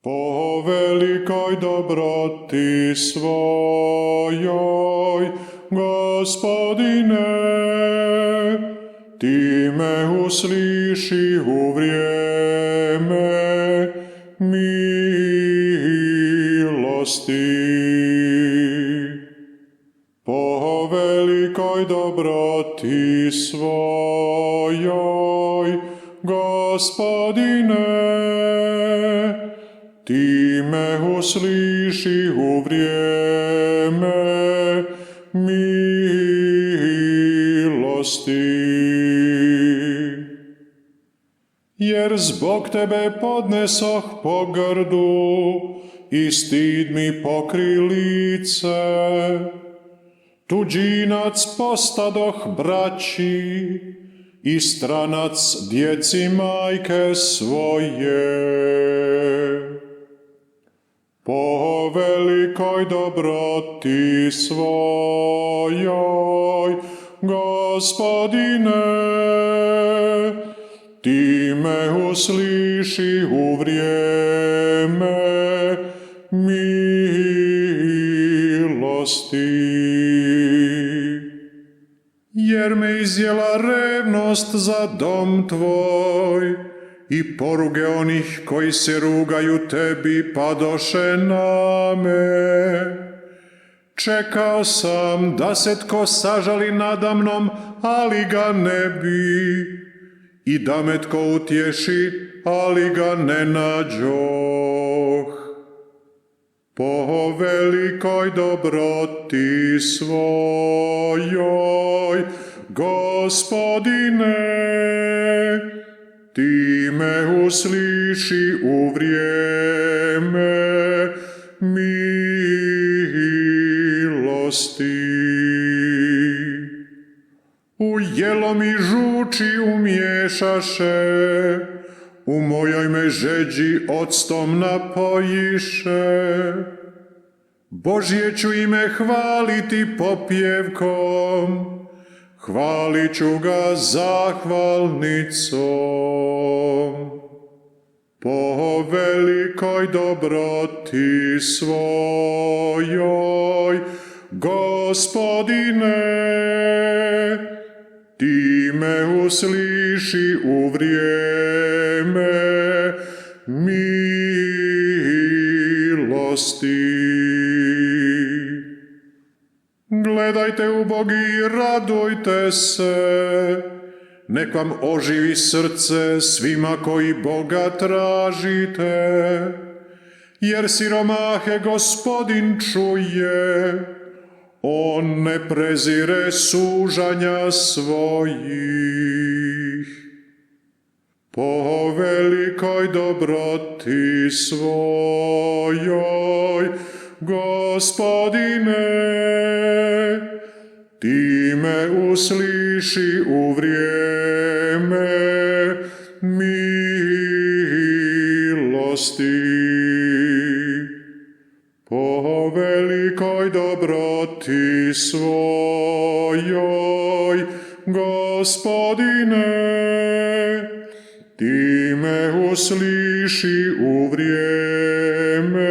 Po velikoj dobroti svojoj, Gospodine, Ti me usliši u vrijeme milosti. Po velikoj dobroti svojoj, Gospodine, Ti me usliši u vrijeme milosti. Jer zbog Tebe podnesoh pogrdu i stid mi pokri lice. Tuđinac postadoh braći i stranac djeci majke svoje. Po velikoj dobroti svojoj, Gospodine, Ti me usliši u vrijeme milosti. Jer me izjela revnost za dom Tvoj i poruge onih koji se rugaju Tebi padoše na me. Čekao sam da se tko sažali nadamnom, ali ga ne bi, i da me tko utješi, ali ga ne nađoh. Po velikoj dobroti svojoj, Gospodine, Ti me usliši u vrijeme milosti. U jelo mi žuči umiješaše, u mojoj me žeđi octom napojiše. Božje ću ime hvaliti popjevkom, hvalit ću ga zahvalnicom. Po velikoj dobroti svojoj, Gospodine, Ti me usliši u vrijeme milosti. Gledajte ubogi i radujte se, nek vam oživi srce svima koji Boga tražite, jer siromahe Gospodin čuje, On ne prezire sužanja svojih. Po velikoj dobroti svojoj, Gospodine, Ti me usliši u vrijeme milosti. Po velikoj dobroti svojoj, Gospodine, Ti me usliši u vrijeme